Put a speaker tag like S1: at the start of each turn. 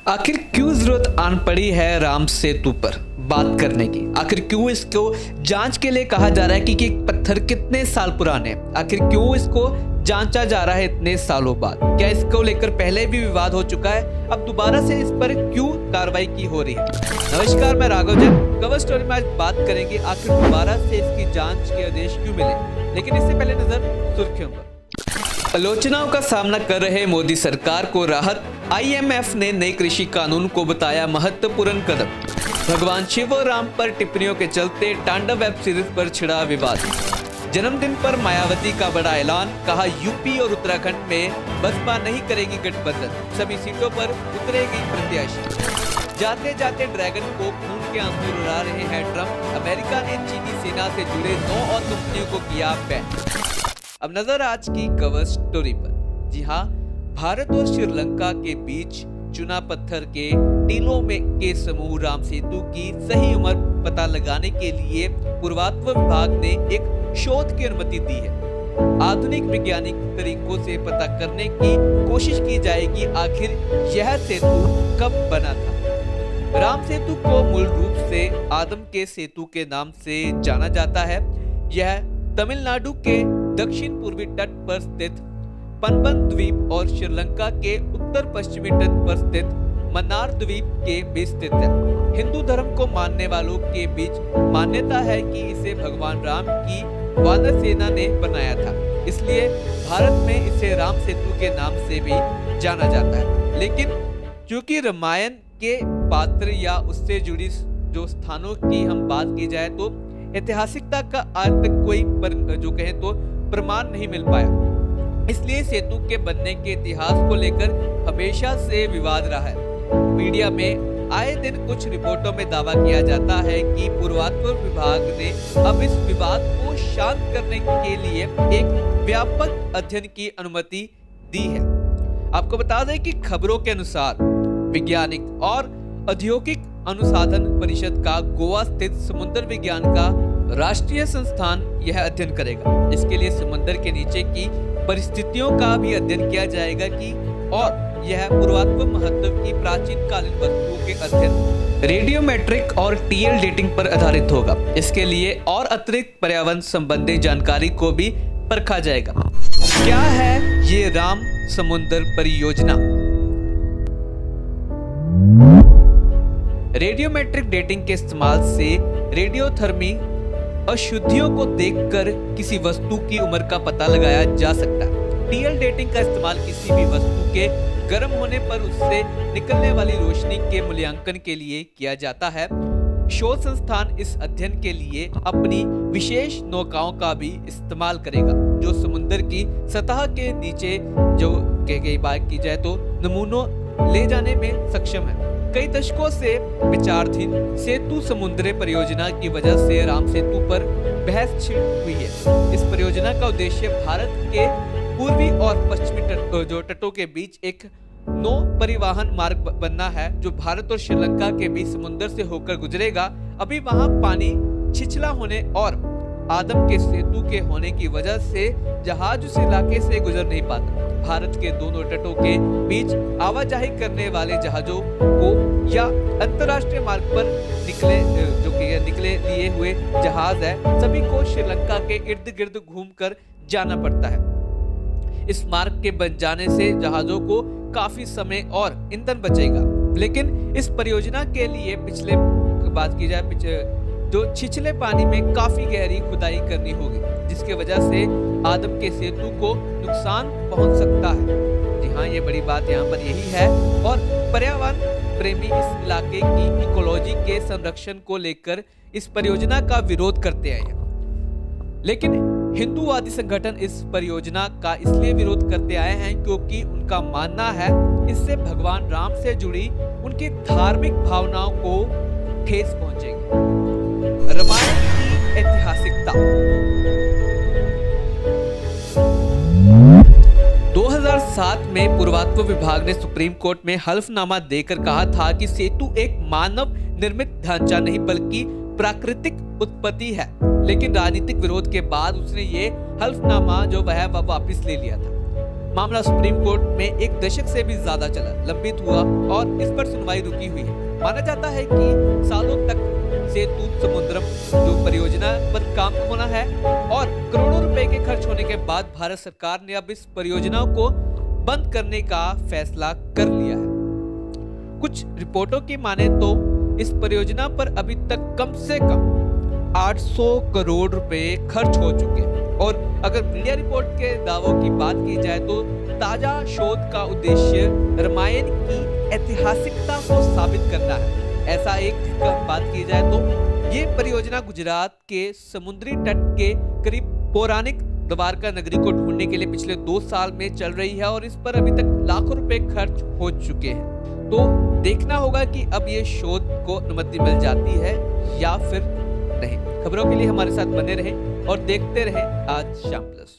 S1: आखिर क्यों जरूरत आन पड़ी है राम सेतु पर बात करने की? आखिर क्यों इसको जांच के लिए कहा जा रहा है कि पत्थर कितने साल पुराने हैं? आखिर क्यों इसको जांचा जा रहा है इतने सालों बाद? क्या इसको लेकर पहले भी विवाद हो चुका है? अब दोबारा से इस पर क्यों कार्रवाई की हो रही है? नमस्कार, मैं राघव जैन। कवर स्टोरी में आज बात करेंगे आखिर दोबारा से इसकी जांच के आदेश क्यों मिले। लेकिन इससे पहले नजर सुर्खियों पर। आलोचनाओं का सामना कर रहे मोदी सरकार को राहत। IMF ने नए कृषि कानून को बताया महत्वपूर्ण कदम। भगवान शिव और राम पर टिप्पणियों के चलते तांडव वेब सीरीज पर छिड़ा विवाद। जन्मदिन पर मायावती का बड़ा ऐलान, कहा यूपी और उत्तराखंड में बसपा नहीं करेगी गठबंधन, सभी सीटों पर उतरेगी प्रत्याशी। जाते जाते ड्रैगन को खून के आंसू रुला रहे हैं ट्रंप। अमेरिका ने चीनी सेना से जुड़े 9 और कंपनियों को किया बैन। अब नजर आज की कवर स्टोरी पर। जी हाँ, भारत और श्रीलंका के बीच चुना पत्थर के टीलों में के समूह राम सेतु की सही उम्र पता लगाने के लिए पुरातत्व विभाग ने एक शोध की अनुमति दी है। आधुनिक वैज्ञानिक तरीकों से पता करने की कोशिश की जाएगी आखिर यह सेतु कब बना था। राम सेतु को मूल रूप से आदम के सेतु के नाम से जाना जाता है। यह तमिलनाडु के दक्षिण पूर्वी तट पर स्थित पनबन द्वीप और श्रीलंका के उत्तर पश्चिमी तट पर स्थित मन्नार द्वीप के बीच स्थित है। हिंदू धर्म को मानने वालों के बीच मान्यता है कि इसे भगवान राम की वानर सेना ने बनाया था, इसलिए भारत में इसे राम सेतु के नाम से भी जाना जाता है। लेकिन क्योंकि रामायण के पात्र या उससे जुड़ी जो स्थानों की हम बात की जाए तो ऐतिहासिकता का आज तक कोई जो कहे तो प्रमाण नहीं मिल पाया, इसलिए सेतु के बनने के इतिहास को लेकर हमेशा से विवाद रहा है। मीडिया में आए दिन कुछ रिपोर्टों में दावा किया जाता है कि पुरातत्व विभाग ने अब इस विवाद को शांत करने के लिए एक व्यापक अध्ययन की अनुमति दी है। आपको बता दें कि खबरों के अनुसार वैज्ञानिक और औद्योगिक अनुसंधान परिषद का गोवा स्थित समुद्र विज्ञान का राष्ट्रीय संस्थान यह अध्ययन करेगा। इसके लिए समुद्र के नीचे की परिस्थितियों का भी अध्ययन किया जाएगा कि और यह पुरातत्व महत्व की प्राचीन कालीन वस्तुओं के अध्ययन रेडियोमेट्रिक और TL डेटिंग पर आधारित होगा। इसके लिए और अतिरिक्त पर्यावरण संबंधी जानकारी को भी परखा जाएगा। क्या है ये राम समुद्र परियोजना? रेडियोमेट्रिक डेटिंग के इस्तेमाल से रेडियोथर्मी अशुद्धियों को देखकर किसी वस्तु की उम्र का पता लगाया जा सकता है। TL डेटिंग का इस्तेमाल किसी भी वस्तु के गर्म होने पर उससे निकलने वाली रोशनी के मूल्यांकन के लिए किया जाता है। शोध संस्थान इस अध्ययन के लिए अपनी विशेष नौकाओं का भी इस्तेमाल करेगा, जो समुद्र की सतह के नीचे जो कई बात की जाए तो नमूनों ले जाने में सक्षम है। कई दशकों से विचाराधीन सेतु समुद्री परियोजना की वजह से राम सेतु पर बहस छिड़ हुई है। इस परियोजना का उद्देश्य भारत के पूर्वी और पश्चिमी तटों के बीच एक नौ परिवहन मार्ग बनना है, जो भारत और श्रीलंका के बीच समुद्र से होकर गुजरेगा। अभी वहां पानी छिछला होने और आदम के सेतु के होने की वजह से जहाज उस इलाके से गुजर नहीं पाता। भारत के दोनों तटों के बीच आवाजाही करने वाले जहाजों को या अंतर्राष्ट्रीय मार्ग पर निकले लिए हुए जहाज है, सभी को श्रीलंका के इर्द गिर्द घूमकर जाना पड़ता है। इस मार्ग के बन जाने से जहाजों को काफी समय और ईंधन बचेगा। लेकिन इस परियोजना के लिए पिछले बात की जाए जो छिछले पानी में काफी गहरी खुदाई करनी होगी, जिसके वजह से आदम के सेतु को नुकसान पहुंच सकता है। जी हाँ, ये बड़ी बात यहाँ पर यही है। और पर्यावरण प्रेमी इस इलाके की इकोलॉजी के संरक्षण को लेकर इस परियोजना का विरोध करते आए हैं। लेकिन हिंदूवादी संगठन इस परियोजना का इसलिए विरोध करते आए हैं क्योंकि उनका मानना है इससे भगवान राम से जुड़ी उनकी धार्मिक भावनाओं को ठेस पहुंचेगी। रामायण की ऐतिहासिकता। 2007 में पुरातत्व विभाग ने सुप्रीम कोर्ट में हल्फनामा देकर कहा था कि सेतु एक मानव निर्मित ढांचा नहीं बल्कि प्राकृतिक उत्पत्ति है। लेकिन राजनीतिक विरोध के बाद उसने ये हल्फनामा जो वह वापस ले लिया था। मामला सुप्रीम कोर्ट में एक दशक से भी ज्यादा चला, लंबित हुआ और इस पर सुनवाई रुकी हुई है। माना जाता है कि सालों तक सेतुसमुद्रम जो परियोजना पर काम होना है और करोड़ों रुपए के खर्च होने के बाद भारत सरकार ने अब इस परियोजना को बंद करने का फैसला कर लिया है। कुछ रिपोर्टों की माने तो इस परियोजना पर अभी तक कम से कम 800 करोड़ रुपए खर्च हो चुके हैं और अगर मीडिया रिपोर्ट के दावों की बात की जाए तो ताजा शोध का उद्देश्य रामायण की ऐतिहासिकता को साबित करना है। ऐसा एक बात की जाए तो ये परियोजना गुजरात के समुद्री तट के करीब पौराणिक द्वारका नगरी को ढूंढने के लिए पिछले 2 साल में चल रही है और इस पर अभी तक लाखों रुपए खर्च हो चुके हैं। तो देखना होगा कि अब ये शोध को अनुमति मिल जाती है या फिर नहीं। खबरों के लिए हमारे साथ बने रहें और देखते रहें आज शाम प्लस।